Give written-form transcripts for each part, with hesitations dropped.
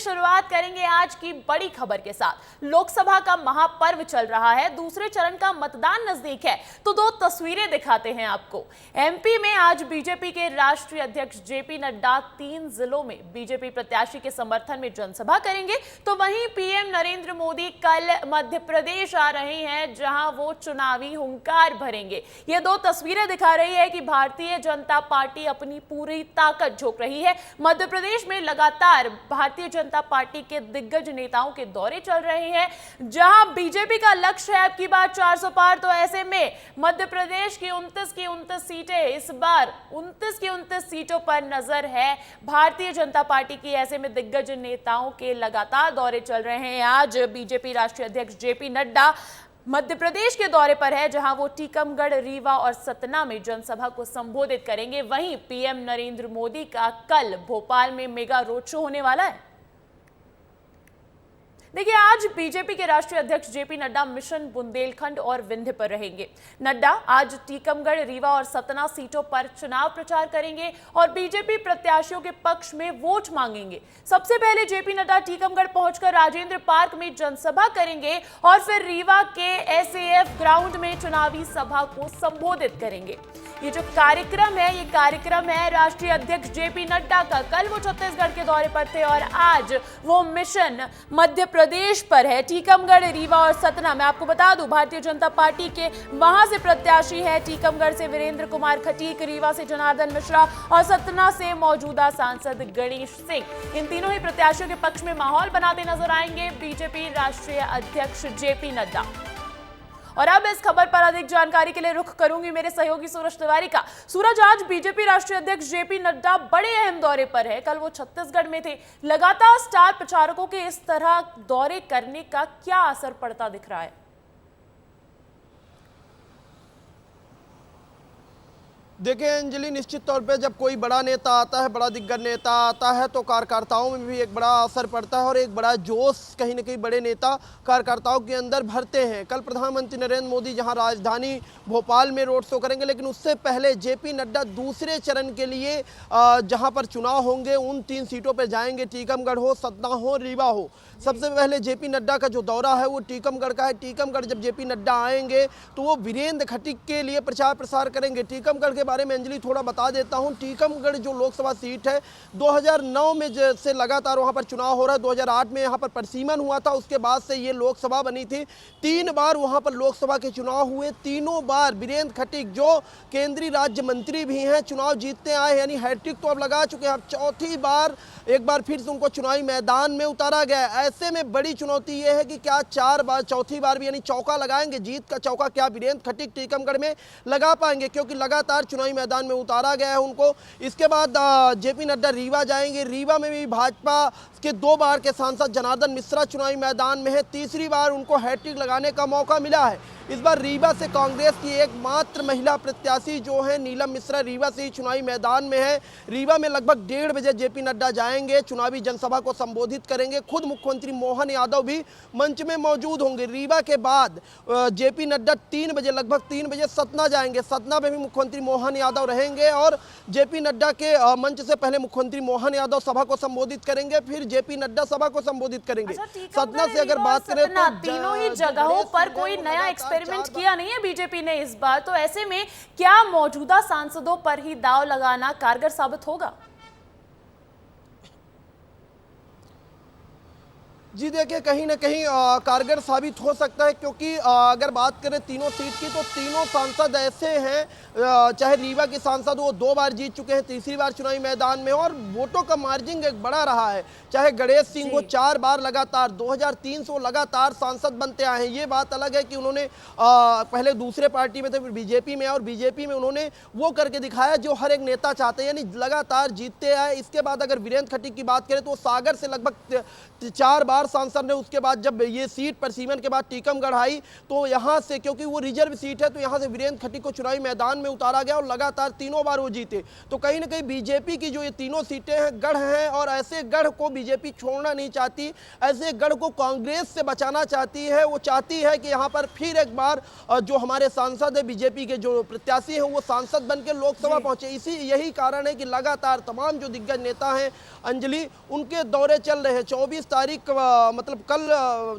शुरुआत करेंगे आज की बड़ी खबर के साथ। लोकसभा का महापर्व चल रहा है, दूसरे चरण का मतदान नजदीक है, तो दो तस्वीरें दिखाते हैं आपको। एमपी में आज बीजेपी के राष्ट्रीय अध्यक्ष जेपी नड्डा 3 जिलों में बीजेपी प्रत्याशी के समर्थन में जनसभा करेंगे, तो वहीं पीएम नरेंद्र मोदी कल मध्य प्रदेश आ रहे हैं, जहां वो चुनावी हुंकार भरेंगे। ये दो तस्वीरें दिखा रही है कि भारतीय जनता पार्टी अपनी पूरी ताकत झोंक रही है। मध्य प्रदेश में लगातार भारतीय जनता पार्टी के दिग्गज नेताओं के दौरे चल रहे हैं, जहां बीजेपी का लक्ष्य है अब की बार 400 पार। तो ऐसे में मध्य प्रदेश की 29 सीटें, इस बार 29 सीटों पर नजर है भारतीय जनता पार्टी की। ऐसे में दिग्गज नेताओं के लगातार दौरे चल रहे हैं। आज बीजेपी राष्ट्रीय अध्यक्ष जेपी नड्डा मध्य प्रदेश के दौरे पर है, जहां वो टीकमगढ़, रीवा और सतना में जनसभा को संबोधित करेंगे। वहीं पीएम नरेंद्र मोदी का कल भोपाल में मेगा रोड शो होने वाला है। देखिए, आज बीजेपी के राष्ट्रीय अध्यक्ष जेपी नड्डा मिशन बुंदेलखंड और विंध्य पर रहेंगे। नड्डा आज टीकमगढ़, रीवा और सतना सीटों पर चुनाव प्रचार करेंगे और बीजेपी प्रत्याशियों के पक्ष में वोट मांगेंगे। सबसे पहले जेपी नड्डा टीकमगढ़ पहुंचकर राजेंद्र पार्क में जनसभा करेंगे और फिर रीवा के एसएएफ ग्राउंड में चुनावी सभा को संबोधित करेंगे। ये जो कार्यक्रम है, ये कार्यक्रम है राष्ट्रीय अध्यक्ष जेपी नड्डा का। कल वो छत्तीसगढ़ के दौरे पर थे और आज वो मिशन मध्य प्रदेश पर है, टीकमगढ़, रीवा और सतना। मैं आपको बता दूं, भारतीय जनता पार्टी के वहां से प्रत्याशी है टीकमगढ़ से वीरेंद्र कुमार खटीक, रीवा से जनार्दन मिश्रा और सतना से मौजूदा सांसद गणेश सिंह। इन तीनों ही प्रत्याशियों के पक्ष में माहौल बनाते नजर आएंगे बीजेपी राष्ट्रीय अध्यक्ष जेपी नड्डा। और अब इस खबर पर अधिक जानकारी के लिए रुख करूंगी मेरे सहयोगी सूरज तिवारी का। सूरज, आज बीजेपी राष्ट्रीय अध्यक्ष जेपी नड्डा बड़े अहम दौरे पर है। कल वो छत्तीसगढ़ में थे। लगातार स्टार प्रचारकों के इस तरह दौरे करने का क्या असर पड़ता दिख रहा है? देखिए अंजलि, निश्चित तौर पे जब कोई बड़ा नेता आता है, बड़ा दिग्गज नेता आता है, तो कार्यकर्ताओं में भी एक बड़ा असर पड़ता है और एक बड़ा जोश कहीं ना कहीं बड़े नेता कार्यकर्ताओं के अंदर भरते हैं। कल प्रधानमंत्री नरेंद्र मोदी जहां राजधानी भोपाल में रोड शो करेंगे, लेकिन उससे पहले जेपी नड्डा दूसरे चरण के लिए जहां पर चुनाव होंगे उन 3 सीटों पर जाएंगे। टीकमगढ़ हो, सतना हो, रीवा हो। सबसे पहले जेपी नड्डा का जो दौरा है वो टीकमगढ़ का है। टीकमगढ़ जब जेपी नड्डा आएंगे तो वो वीरेंद्र खटीक के लिए प्रचार प्रसार करेंगे। टीकमगढ़ के बारे में अंजलि थोड़ा बता देता हूं। टीकमगढ़ जो लोकसभा सीट है, 2009 में से लगातार वहां पर चुनाव हो रहा है। 2008 में यहां पर परिसीमन हुआ था, उसके बाद से ये लोकसभा बनी थी। 3 बार वहां पर लोकसभा के चुनाव हुए। तीनों बार वीरेंद्र खटीक, जो केंद्रीय राज्य मंत्री भी हैं, चुनाव जीतते आए, यानी हैट्रिक तो अब लगा चुके हैं। अब चौथी बार एक बार फिर से उनको चुनावी मैदान में उतारा गया है। ऐसे में बड़ी चुनौती यह है कि क्या 4 बार, चौथी बार भी यानी चौका लगाएंगे, जीत का चौका क्या वीरेंद्र खटीक टीकमगढ़ में लगा पाएंगे, क्योंकि लगातार चुनावी मैदान में उतारा गया है उनको। इसके बाद जेपी नड्डा रीवा जाएंगे। रीवा में भी भाजपा के 2 बार के सांसद जनार्दन मिश्रा चुनावी मैदान में है। तीसरी बार उनको हैट्रिक लगाने का मौका मिला है। इस बार रीवा से कांग्रेस की एकमात्र महिला प्रत्याशी जो है नीलम मिश्रा, रीवा से ही चुनावी मैदान में है। रीवा में लगभग 1:30 बजे जेपी नड्डा जाएंगे, चुनावी जनसभा को संबोधित करेंगे। खुद मुख्यमंत्री मोहन यादव भी मंच में मौजूद होंगे। रीवा के बाद जेपी नड्डा 3 बजे, लगभग 3 बजे सतना जाएंगे। सतना में भी मुख्यमंत्री मोहन यादव रहेंगे और जेपी नड्डा के मंच से पहले मुख्यमंत्री मोहन यादव सभा को संबोधित करेंगे, फिर जेपी नड्डा सभा को संबोधित करेंगे। सतना से अगर बात करें तो तीनों ही जगहों पर कोई नया एक्सपेरिमेंट किया नहीं है बीजेपी ने इस बार। तो ऐसे में क्या मौजूदा सांसदों पर ही दांव लगाना कारगर साबित होगा? जी देखिए, कहीं ना कहीं कारगर साबित हो सकता है, क्योंकि अगर बात करें तीनों सीट की तो तीनों सांसद ऐसे हैं, चाहे रीवा के सांसद वो 2 बार जीत चुके हैं, तीसरी बार चुनावी मैदान में, और वोटों का मार्जिन एक बड़ा रहा है। चाहे गणेश सिंह वो 4 बार लगातार 2003 से वो लगातार सांसद बनते आए हैं। ये बात अलग है कि उन्होंने पहले दूसरे पार्टी में थे, फिर बीजेपी में, और बीजेपी में उन्होंने वो करके दिखाया जो हर एक नेता चाहते हैं, यानी लगातार जीतते आए। इसके बाद अगर वीरेंद्र खटीक की बात करें तो सागर से लगभग 4 बार 4 सांसद ने उसके बाद जब ये सीट परसीमन के बाद टीकमगढ़ आई तो यहाँ से, क्योंकि वो रिजर्व सीट है, तो यहाँ से वीरेंद्र खटी को चुनावी मैदान में उतारा गया और लगातार तीनों बार वो जीते। तो कहीं ना कहीं बीजेपी की जो ये तीनों सीटें हैं गढ़ हैं, और ऐसे गढ़ को बीजेपी छोड़ना नहीं चाहती, ऐसे गढ़ को कांग्रेस से बचाना चाहती है। वो चाहती है कि यहाँ पर फिर एक बार जो हमारे सांसद है, बीजेपी के जो प्रत्याशी हैं, वो सांसद बन के लोकसभा पहुंचे। यही कारण है कि लगातार तमाम जो दिग्गज नेता हैं अंजलि, उनके दौरे चल रहे हैं। 24 तारीख मतलब कल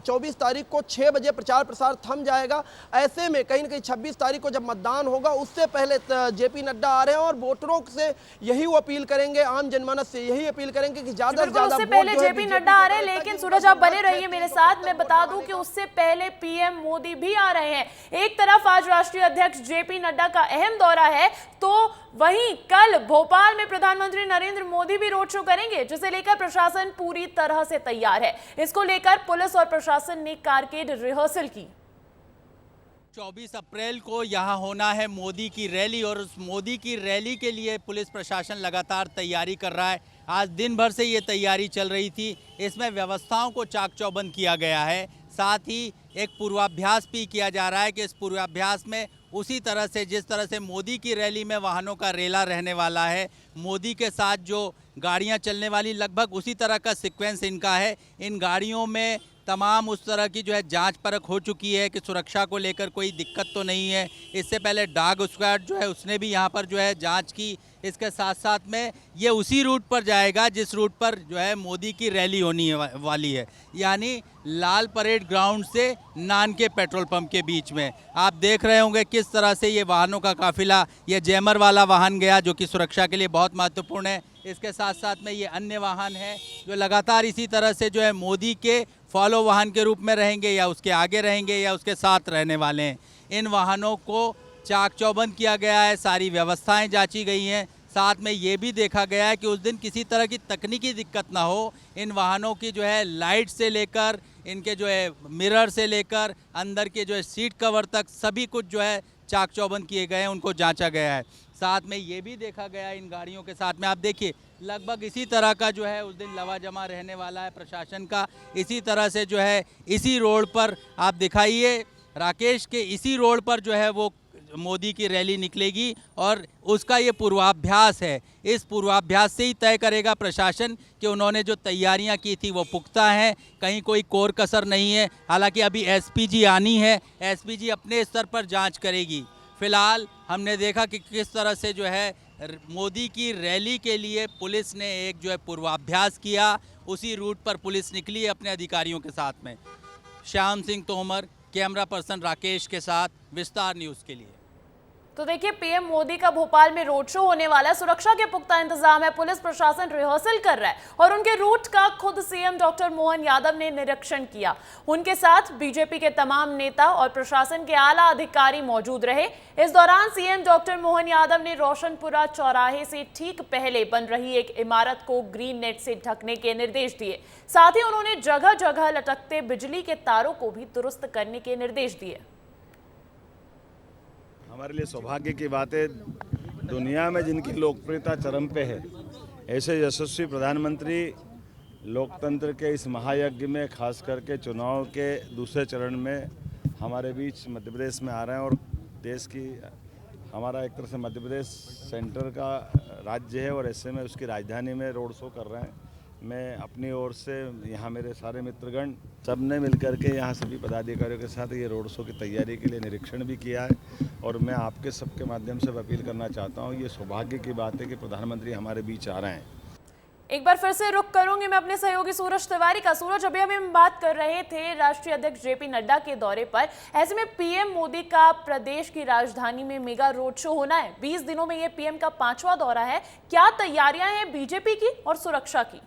24 तारीख को 6 बजे प्रचार प्रसार थम जाएगा। ऐसे में कहीं ना कहीं 26 तारीख को जब मतदान होगा उससे पहले जेपी नड्डा आ रहे हैं और वोटरों से यही वो अपील करेंगे, आम जनमानस से यही अपील करेंगे कि ज्यादा से ज्यादा उससे पहले जेपी नड्डा आ रहे हैं। लेकिन सूरज आप बने रहिए मेरे साथ, मैं बता दूं कि उससे पहले पीएम मोदी भी आ रहे हैं। एक तरफ आज राष्ट्रीय अध्यक्ष जेपी नड्डा का अहम दौरा है, तो वहीं कल भोपाल में प्रधानमंत्री नरेंद्र मोदी भी रोड शो करेंगे, जिसे लेकर प्रशासन पूरी तरह से तैयार है। इसको लेकर पुलिस और प्रशासन ने कारकेड रिहर्सल की। 24 अप्रैल को यहाँ होना है मोदी की रैली, और उस मोदी की रैली के लिए पुलिस प्रशासन लगातार तैयारी कर रहा है। आज दिन भर से ये तैयारी चल रही थी। इसमें व्यवस्थाओं को चाक चौबंद किया गया है। साथ ही एक पूर्वाभ्यास भी किया जा रहा है कि इस पूर्वाभ्यास में उसी तरह से, जिस तरह से मोदी की रैली में वाहनों का रेला रहने वाला है, मोदी के साथ जो गाड़ियां चलने वाली लगभग उसी तरह का सीक्वेंस इनका है। इन गाड़ियों में तमाम उस तरह की जो है जांच परख हो चुकी है कि सुरक्षा को लेकर कोई दिक्कत तो नहीं है। इससे पहले डॉग स्क्वाड जो है उसने भी यहाँ पर जो है जांच की। इसके साथ साथ में ये उसी रूट पर जाएगा जिस रूट पर जो है मोदी की रैली होनी वाली है, यानी लाल परेड ग्राउंड से नान के पेट्रोल पंप के बीच में। आप देख रहे होंगे किस तरह से ये वाहनों का काफिला, ये जैमर वाला वाहन गया जो कि सुरक्षा के लिए बहुत महत्वपूर्ण है। इसके साथ साथ में ये अन्य वाहन हैं जो लगातार इसी तरह से जो है मोदी के फॉलो वाहन के रूप में रहेंगे, या उसके आगे रहेंगे, या उसके साथ रहने वाले हैं। इन वाहनों को चाक चौबंद किया गया है, सारी व्यवस्थाएं जांची गई हैं। साथ में ये भी देखा गया है कि उस दिन किसी तरह की तकनीकी दिक्कत ना हो। इन वाहनों की जो है लाइट से लेकर, इनके जो है मिरर से लेकर, अंदर के जो है सीट कवर तक सभी कुछ जो है चाक चौबंद किए गए हैं, उनको जांचा गया है। साथ में ये भी देखा गया है इन गाड़ियों के साथ में, आप देखिए लगभग इसी तरह का जो है उस दिन लवाजमा रहने वाला है प्रशासन का। इसी तरह से जो है इसी रोड पर आप दिखाइए, राकेश के इसी रोड पर जो है वो मोदी की रैली निकलेगी, और उसका ये पूर्वाभ्यास है। इस पूर्वाभ्यास से ही तय करेगा प्रशासन कि उन्होंने जो तैयारियां की थी वो पुख्ता हैं, कहीं कोई कोर कसर नहीं है। हालांकि अभी एसपीजी आनी है, एसपीजी अपने स्तर पर जांच करेगी। फिलहाल हमने देखा कि किस तरह से जो है मोदी की रैली के लिए पुलिस ने एक जो है पूर्वाभ्यास किया। उसी रूट पर पुलिस निकली है अपने अधिकारियों के साथ में। श्याम सिंह तोमर, कैमरा पर्सन राकेश के साथ, विस्तार न्यूज़ के लिए। तो देखिए, पीएम मोदी का भोपाल में रोड शो होने वाला है। सुरक्षा के पुख्ता इंतजाम है, पुलिस प्रशासन रिहर्सल कर रहा है, और उनके रूट का खुद सीएम डॉक्टर मोहन यादव ने निरीक्षण किया। उनके साथ बीजेपी के तमाम नेता और प्रशासन के आला अधिकारी मौजूद रहे। इस दौरान सीएम डॉक्टर मोहन यादव ने रोशनपुरा चौराहे से ठीक पहले बन रही एक इमारत को ग्रीन नेट से ढकने के निर्देश दिए। साथ ही उन्होंने जगह जगह लटकते बिजली के तारों को भी दुरुस्त करने के निर्देश दिए। हमारे लिए सौभाग्य की बात है, दुनिया में जिनकी लोकप्रियता चरम पे है, ऐसे यशस्वी प्रधानमंत्री लोकतंत्र के इस महायज्ञ में, खास करके चुनाव के दूसरे चरण में हमारे बीच मध्य प्रदेश में आ रहे हैं। और देश की, हमारा एक तरह से मध्य प्रदेश सेंटर का राज्य है, और ऐसे में उसकी राजधानी में रोड शो कर रहे हैं। मैं अपनी ओर से, यहाँ मेरे सारे मित्रगण सब ने मिलकर के यहाँ सभी पदाधिकारियों के साथ ये रोड शो की तैयारी के लिए निरीक्षण भी किया है। और मैं आपके सबके माध्यम से अपील करना चाहता हूँ, ये सौभाग्य की बात है कि प्रधानमंत्री हमारे बीच आ रहे हैं। एक बार फिर से रुख करूंगी मैं अपने सहयोगी सूरज तिवारी का। सूरज, अभी हम बात कर रहे थे राष्ट्रीय अध्यक्ष जेपी नड्डा के दौरे पर। ऐसे में पीएम मोदी का प्रदेश की राजधानी में मेगा रोड शो होना है। 20 दिनों में ये पीएम का 5वां दौरा है। क्या तैयारियां हैं बीजेपी की और सुरक्षा की?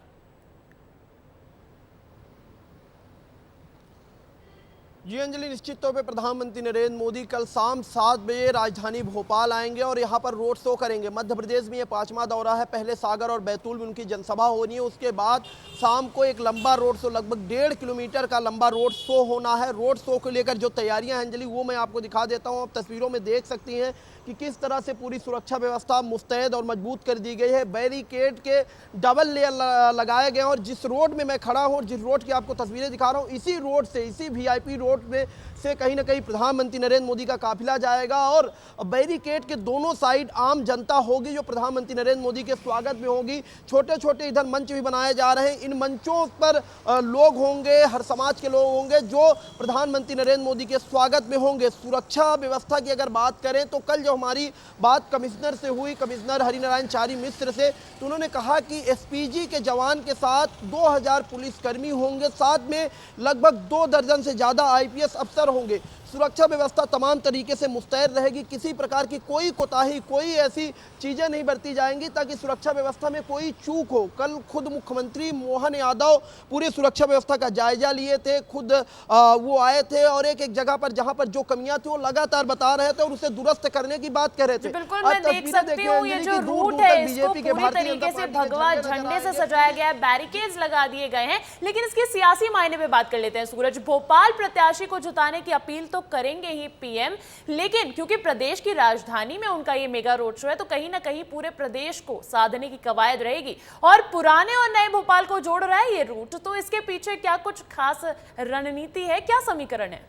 जी अंजलि, निश्चित तौर पे प्रधानमंत्री नरेंद्र मोदी कल शाम 7 बजे राजधानी भोपाल आएंगे और यहाँ पर रोड शो करेंगे। मध्य प्रदेश में ये 5वां दौरा है। पहले सागर और बैतूल में उनकी जनसभा होनी है, उसके बाद शाम को एक लंबा रोड शो, लगभग 1.5 किलोमीटर का लंबा रोड शो होना है। रोड शो को लेकर जो तैयारियां हैं अंजलि, वो मैं आपको दिखा देता हूँ। आप तस्वीरों में देख सकती हैं कि किस तरह से पूरी सुरक्षा व्यवस्था मुस्तैद और मजबूत कर दी गई है। बैरिकेड के डबल लेयर लगाए गए हैं और जिस रोड में मैं खड़ा हूँ, जिस रोड की आपको तस्वीरें दिखा रहा हूँ, इसी रोड से, इसी वीआईपी रोड में से कहीं ना कहीं प्रधानमंत्री नरेंद्र मोदी का काफिला जाएगा और बैरिकेड के दोनों साइड आम जनता होगी जो प्रधानमंत्री नरेंद्र मोदी के स्वागत में होगी। छोटे छोटे इधर मंच भी बनाए जा रहे हैं। इन मंचों पर लोग होंगे, हर समाज के लोग होंगे जो प्रधानमंत्री नरेंद्र मोदी के स्वागत में होंगे। सुरक्षा व्यवस्था की अगर बात करें तो कल जो हमारी बात कमिश्नर से हुई, कमिश्नर हरिनारायण चारी मिश्र से, तो उन्होंने कहा कि एसपीजी के जवान के साथ 2000 पुलिसकर्मी होंगे, साथ में लगभग 2 दर्जन से ज़्यादा आईपीएस अफसर होंगे। सुरक्षा व्यवस्था तमाम तरीके से मुस्तैद रहेगी। किसी प्रकार की कोई कोताही, कोई ऐसी चीज़ें नहीं बरती जाएंगी ताकि सुरक्षा व्यवस्था में कोई चूक हो। कल खुद मुख्यमंत्री मोहन यादव पूरी सुरक्षा व्यवस्था का जायजा लिए थे, खुद वो आए थे और एक एक जगह पर जहां पर जो कमियां थी वो लगातार बता रहे थे और उसे दुरुस्त करने की बात कर रहे थे। बिल्कुल, मैं देख सकती हूँ ये जो रूट है इसको पूरी तरीके से भगवा झंडे से सजाया गया है, बैरिकेड्स लगा दिए गए हैं। लेकिन इसके सियासी मायने पे बात कर लेते हैं सूरज। भोपाल प्रत्याशी को जिताने की अपील तो करेंगे ही पीएम, लेकिन क्योंकि प्रदेश की राजधानी में उनका ये मेगा रोड शो है तो कहीं ना कहीं पूरे प्रदेश को साधने की कवायद रहेगी और पुराने और नए भोपाल को जोड़ रहा है ये रूट। तो इसके पीछे क्या कुछ खास रणनीति है, क्या समीकरण है?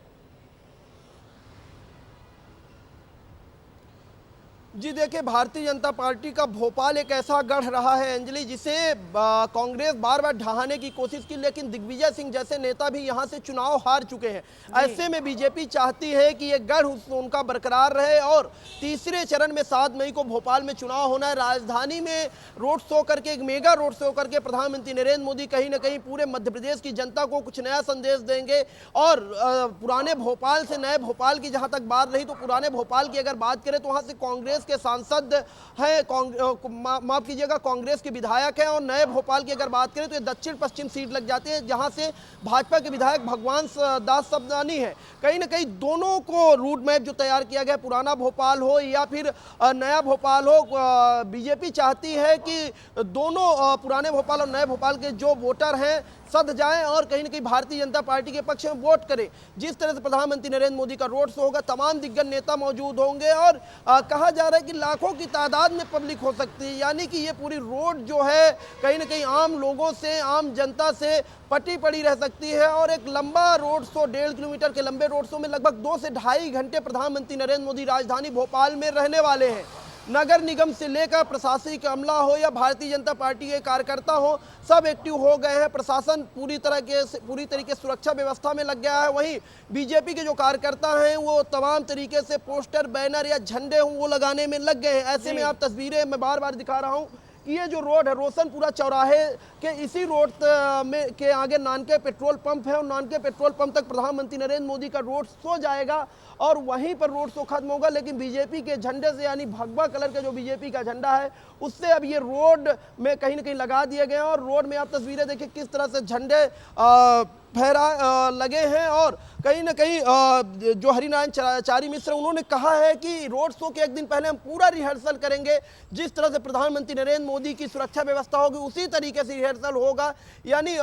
जी देखिए, भारतीय जनता पार्टी का भोपाल एक ऐसा गढ़ रहा है अंजलि जिसे कांग्रेस बार बार ढहाने की कोशिश की, लेकिन दिग्विजय सिंह जैसे नेता भी यहां से चुनाव हार चुके हैं। ऐसे में बीजेपी चाहती है कि ये गढ़ उनका बरकरार रहे और तीसरे चरण में 7 मई को भोपाल में चुनाव होना है। राजधानी में रोड शो करके, एक मेगा रोड शो करके प्रधानमंत्री नरेंद्र मोदी कहीं ना कहीं पूरे मध्य प्रदेश की जनता को कुछ नया संदेश देंगे। और पुराने भोपाल से नए भोपाल की जहां तक बात रही तो पुराने भोपाल की अगर बात करें तो वहां से कांग्रेस के सांसद हैं, माफ कीजिएगा, कांग्रेस के विधायक हैं। और नए भोपाल की अगर बात करें तो ये दक्षिण पश्चिम सीट लग जाती है जहां से भाजपा के विधायक भगवान दास सबनानी है। कहीं ना कहीं दोनों को रूट मैप जो तैयार किया गया, पुराना भोपाल हो या फिर नया भोपाल हो, बीजेपी चाहती है कि दोनों पुराने भोपाल और नए भोपाल के जो वोटर हैं सद जाएं और कहीं ना कहीं भारतीय जनता पार्टी के पक्ष में वोट करें। जिस तरह से प्रधानमंत्री नरेंद्र मोदी का रोड शो होगा, तमाम दिग्गज नेता मौजूद होंगे और कहा जा रहा है कि लाखों की तादाद में पब्लिक हो सकती है। यानी कि ये पूरी रोड जो है कहीं ना कहीं आम लोगों से, आम जनता से पटी पड़ी रह सकती है। और एक लंबा रोड शो, 1.5 किलोमीटर के लंबे रोड शो में लगभग 2 से ढाई घंटे प्रधानमंत्री नरेंद्र मोदी राजधानी भोपाल में रहने वाले हैं। नगर निगम से लेकर प्रशासनिक अमला हो या भारतीय जनता पार्टी के कार्यकर्ता हो, सब एक्टिव हो गए हैं। प्रशासन पूरी तरीके से सुरक्षा व्यवस्था में लग गया है। वहीं बीजेपी के जो कार्यकर्ता हैं वो तमाम तरीके से पोस्टर, बैनर या झंडे वो लगाने में लग गए हैं। ऐसे में आप तस्वीरें मैं बार बार दिखा रहा हूँ कि ये जो रोड है, रोशनपुरा चौराहे के इसी रोड में के आगे नानके पेट्रोल पंप है और नानके पेट्रोल पंप तक प्रधानमंत्री नरेंद्र मोदी का रोड शो जाएगा और वहीं पर रोड शो खत्म होगा। लेकिन बीजेपी के झंडे से, यानी भगवा कलर का जो बीजेपी का झंडा है, उससे अब ये रोड में कहीं ना कहीं लगा दिए गए हैं। और रोड में आप तस्वीरें देखिए किस तरह से झंडे फहरा लगे हैं। और कहीं ना कहीं जो हरिनारायण चारी मिश्र, उन्होंने कहा है कि रोड शो के एक दिन पहले हम पूरा रिहर्सल करेंगे। जिस तरह से प्रधानमंत्री नरेंद्र मोदी की सुरक्षा व्यवस्था होगी उसी तरीके से रिहर्सल होगा। यानी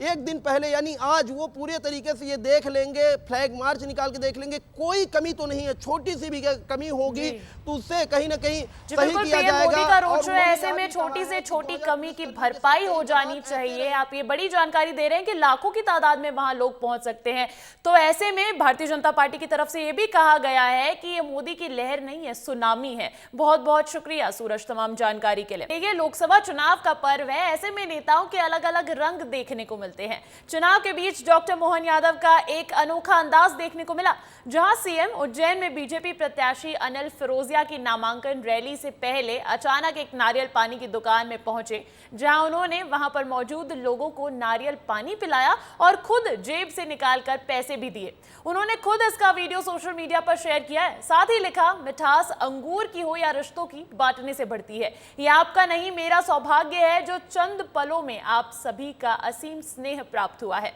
एक दिन पहले, यानी आज, वो पूरे तरीके से ये देख लेंगे, फ्लैग मार्च निकाल के देख लेंगे, कोई कमी तो नहीं है। छोटी सी भी कमी होगी तो उससे कहीं ना कहीं सही किया जाएगा। ऐसे में छोटी से छोटी कमी की भरपाई हो जानी चाहिए। आप ये बड़ी जानकारी दे रहे हैं कि लाखों की तादाद में वहां लोग पहुंच सकते हैं। तो ऐसे में भारतीय जनता पार्टी की तरफ से यह भी कहा गया है कि ये मोदी की लहर नहीं है, सुनामी है। बहुत बहुत शुक्रिया सूरज तमाम जानकारी के लिए। ये लोकसभा चुनाव का पर्व है, ऐसे में नेताओं के अलग अलग रंग देखने को मिलते हैं। चुनाव के बीच डॉक्टर मोहन यादव का एक अनोखा अंदाज देखने को मिला, जहां सीएम उज्जैन में बीजेपी प्रत्याशी अनिल फिरोजिया की नामांकन रैली से पहले अचानक एक नारियल पानी की दुकान में पहुंचे, जहां उन्होंने वहां पर मौजूद लोगों को नारियल पानी पिलाया और खुद जेब से निकालकर पैसे भी दिए। उन्होंने खुद इसका वीडियो सोशल मीडिया पर शेयर किया है। साथ ही लिखा, मिठास अंगूर की हो या रिश्तों की, बांटने से बढ़ती है। ये आपका नहीं, मेरा सौभाग्य है जो चंद पलों में आप सभी का असीम स्नेह प्राप्त हुआ है।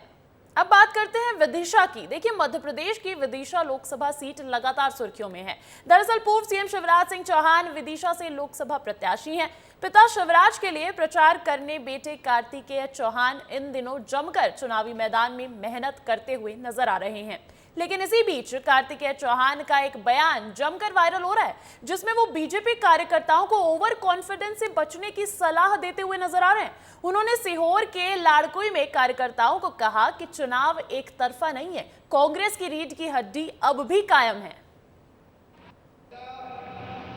अब बात करते हैं विदिशा की। देखिए, मध्य प्रदेश की विदिशा लोकसभा सीट लगातार सुर्खियों में है। दरअसल पूर्व सीएम शिवराज सिंह चौहान विदिशा से लोकसभा प्रत्याशी हैं। पिता शिवराज के लिए प्रचार करने बेटे कार्तिकेय चौहान इन दिनों जमकर चुनावी मैदान में मेहनत करते हुए नजर आ रहे हैं। लेकिन इसी बीच कार्तिकेय चौहान का एक बयान जमकर वायरल हो रहा है, जिसमें वो बीजेपी कार्यकर्ताओं को ओवर कॉन्फिडेंस से बचने की सलाह देते हुए नजर आ रहे हैं। उन्होंने सीहोर के लाड़कुई में कार्यकर्ताओं को कहा कि चुनाव एक तरफा नहीं है, कांग्रेस की रीढ़ की हड्डी अब भी कायम है।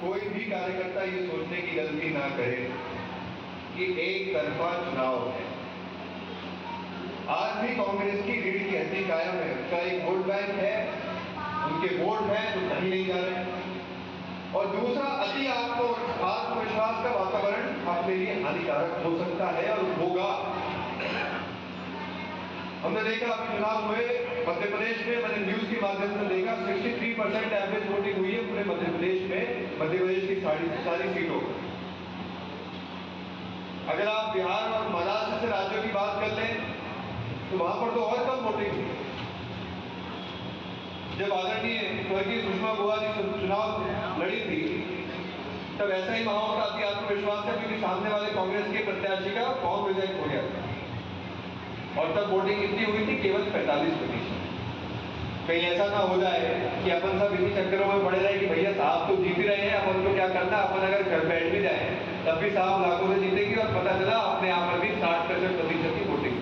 कोई भी कार्यकर्ता ये सोचने की गलती ना करे कि एक तरफा चुनाव है। आज भी कांग्रेस की रीढ़ की हड्डी कायम है, उसका एक वोट बैंक है, उनके वोट हैं तो कहीं नहीं जा रहे। और दूसरा, अति आत्मविश्वास का वातावरण अपने लिए हानिकारक हो सकता है और होगा। हमने देखा अभी चुनाव हुए मध्य प्रदेश में, मैंने न्यूज के माध्यम से देखा 63% एवरेज वोटिंग हुई है पूरे मध्य प्रदेश में, मध्य प्रदेश की सारी सीटों पर। अगर आप बिहार और महाराष्ट्र से राज्यों की बात कर लें तो वहां पर तो और कम वोटिंग थी। जब आदरणीय स्वर्गीय सुषमा बुआ जी चुनाव लड़ी थी तब ऐसा ही वहां का अति आत्मविश्वास है, क्योंकि सामने वाले कांग्रेस के प्रत्याशी का फॉर्म रिजेक्ट हो गया था और तब वोटिंग कितनी हुई थी? केवल 45%। कहीं ऐसा ना हो जाए कि अपन सब इन्हीं चक्करों में पड़े रहे कि भैया साहब तो जीत ही रहे हैं, अपन को क्या करना, अपन अगर घर बैठ भी जाए तब भी साहब लाखों से जीतेगी और पता चला अपने यहाँ पर भी 60% की वोटिंग।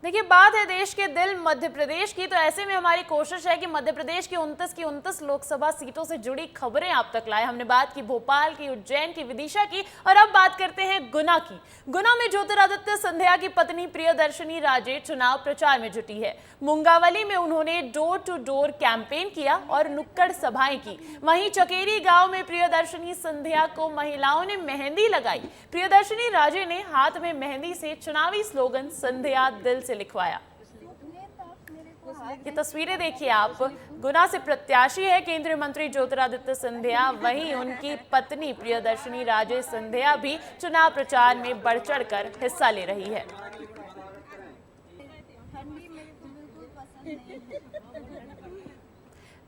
देखिए, बात है देश के दिल मध्य प्रदेश की, तो ऐसे में हमारी कोशिश है कि मध्य प्रदेश की 29 लोकसभा सीटों से जुड़ी खबरें आप तक लाए। हमने बात की भोपाल की, उज्जैन की, विदिशा की, और अब बात करते हैं गुना की। गुना में ज्योतिरादित्य सिंधिया की पत्नी प्रियदर्शनी राजे चुनाव प्रचार में जुटी है। मुंगावली में उन्होंने डोर टू डोर कैंपेन किया और नुक्कड़ सभाएं की। वहीं चकेरी गांव में प्रियदर्शनी सिंधिया को महिलाओं ने मेहंदी लगाई। प्रियदर्शनी राजे ने हाथ में मेहंदी से चुनावी स्लोगन सिंधिया दिल से लिखवाया। ये तस्वीरें देखिए आप। गुना से प्रत्याशी है केंद्रीय मंत्री ज्योतिरादित्य सिंधिया, वहीं उनकी पत्नी प्रियदर्शनी राजे सिंधिया भी चुनाव प्रचार में बढ़ चढ़कर हिस्सा ले रही है।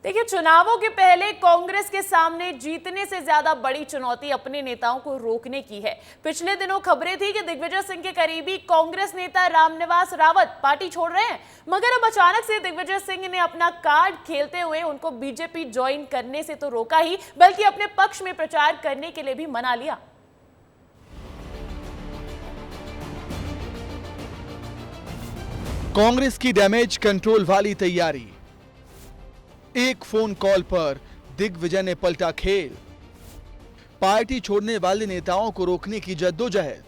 देखिए, चुनावों के पहले कांग्रेस के सामने जीतने से ज्यादा बड़ी चुनौती अपने नेताओं को रोकने की है। पिछले दिनों खबरें थी कि दिग्विजय सिंह के करीबी कांग्रेस नेता रामनिवास रावत पार्टी छोड़ रहे हैं, मगर अब अचानक से दिग्विजय सिंह ने अपना कार्ड खेलते हुए उनको बीजेपी ज्वाइन करने से तो रोका ही, बल्कि अपने पक्ष में प्रचार करने के लिए भी मना लिया। कांग्रेस की डैमेज कंट्रोल वाली तैयारी। एक फोन कॉल पर दिग्विजय ने पलटा खेल। पार्टी छोड़ने वाले नेताओं को रोकने की जद्दोजहद।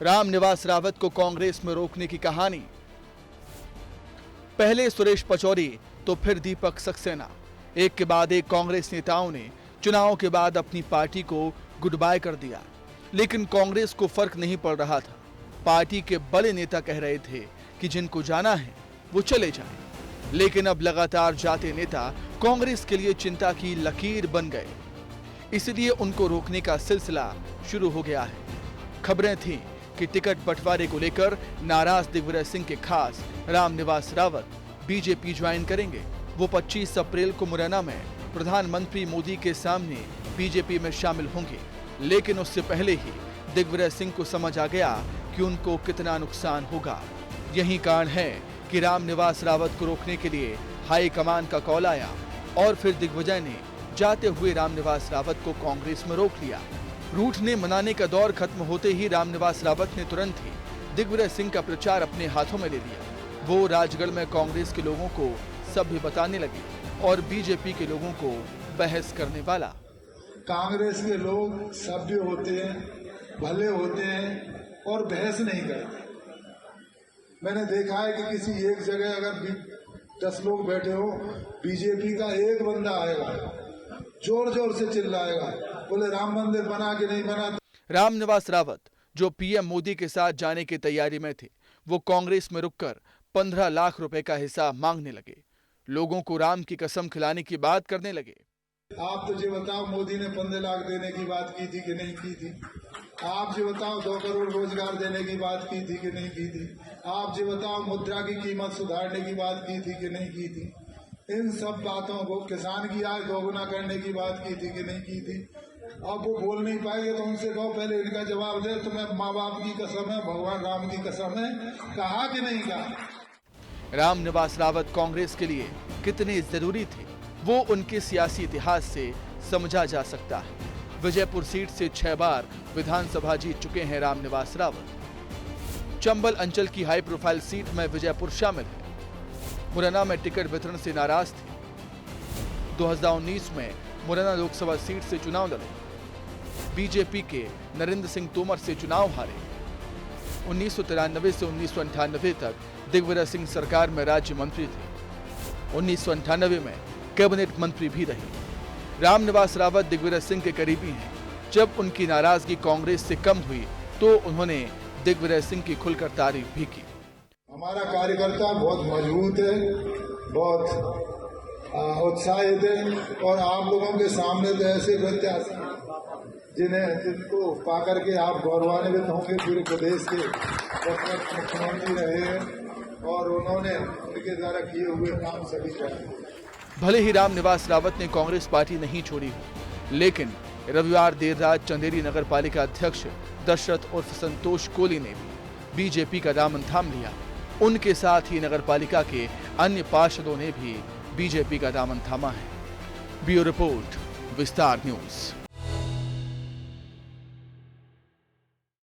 रामनिवास रावत को कांग्रेस में रोकने की कहानी। पहले सुरेश पचौरी तो फिर दीपक सक्सेना, एक के बाद एक कांग्रेस नेताओं ने चुनाव के बाद अपनी पार्टी को गुड बाय कर दिया। लेकिन कांग्रेस को फर्क नहीं पड़ रहा था। पार्टी के बड़े नेता कह रहे थे कि जिनको जाना है वो चले जाएं। लेकिन अब लगातार जाते नेता कांग्रेस के लिए चिंता की लकीर बन गए, इसलिए उनको रोकने का सिलसिला शुरू हो गया है। खबरें थीं कि टिकट बंटवारे को लेकर नाराज दिग्विजय सिंह के खास रामनिवास रावत बीजेपी ज्वाइन करेंगे। वो 25 अप्रैल को मुरैना में प्रधानमंत्री मोदी के सामने बीजेपी में शामिल होंगे। लेकिन उससे पहले ही दिग्विजय सिंह को समझ आ गया कि उनको कितना नुकसान होगा। यही कारण है कि रामनिवास रावत को रोकने के लिए हाईकमान का कॉल आया और फिर दिग्विजय ने जाते हुए रामनिवास रावत को कांग्रेस में रोक लिया। रूठने मनाने का दौर खत्म होते ही रामनिवास रावत ने तुरंत ही दिग्विजय सिंह का प्रचार अपने हाथों में ले लिया। वो राजगढ़ में कांग्रेस के लोगों को सब भी बताने लगे और बीजेपी के लोगों को बहस करने वाला। कांग्रेस के लोग सभ्य होते हैं, भले होते हैं और बहस नहीं करते। मैंने देखा है कि किसी एक जगह अगर 10 लोग बैठे हो, बीजेपी का एक बंदा आएगा, जोर जोर से चिल्लाएगा, बोले राम मंदिर बना के नहीं बना। रामनिवास रावत जो पीएम मोदी के साथ जाने की तैयारी में थे, वो कांग्रेस में रुककर 15 लाख रुपए का हिसाब मांगने लगे। लोगों को राम की कसम खिलाने की बात करने लगे। आप तो ये बताओ मोदी ने 15 लाख देने की बात की थी कि नहीं की थी? आप ये बताओ 2 करोड़ रोजगार देने की बात की थी कि नहीं की थी? आप ये बताओ मुद्रा की कीमत सुधारने की बात की थी कि नहीं की थी? इन सब बातों को, किसान की आय दोगुना करने की बात की थी कि नहीं की थी? अब वो बोल नहीं पाएंगे तो उनसे कहो पहले इनका जवाब दे। तुम्हें माँ बाप की कसम है, भगवान राम की कसम है, कहा कि नहीं कहा? रामनिवास रावत कांग्रेस के लिए कितने जरूरी थे वो उनके सियासी इतिहास से समझा जा सकता है। विजयपुर सीट से 6 बार विधानसभा जीत चुके हैं रामनिवास रावत। चंबल अंचल की हाई प्रोफाइल सीट में विजयपुर शामिल है। मुरैना में टिकट वितरण से नाराज थे। 2019 में मुरैना लोकसभा सीट से चुनाव लड़े। बीजेपी के नरेंद्र सिंह तोमर से चुनाव हारे। 1993 से 1998 तक दिग्विजय सिंह सरकार में राज्य मंत्री थे। 1998 में कैबिनेट मंत्री भी रहे। रामनिवास रावत दिग्विजय सिंह के करीबी हैं। जब उनकी नाराजगी कांग्रेस से कम हुई तो उन्होंने दिग्विजय सिंह की खुलकर तारीफ भी की। हमारा कार्यकर्ता बहुत मजबूत है, बहुत उत्साहित है और आप लोगों के सामने तो ऐसे प्रत्याशी जिनको पाकर के आप गौरवान्वित होंगे। पूरे प्रदेश के मुख्यमंत्री रहे हैं और उन्होंने उनके द्वारा किए हुए काम सभी कराए। भले ही रामनिवास रावत ने कांग्रेस पार्टी नहीं छोड़ी हो, लेकिन रविवार देर रात चंदेरी नगर पालिका अध्यक्ष दशरथ उर्फ संतोष कोहली ने भी बीजेपी का दामन थाम लिया। उनके साथ ही नगर पालिका के अन्य पार्षदों ने भी बीजेपी का दामन थामा है। ब्यूरो रिपोर्ट, विस्तार न्यूज।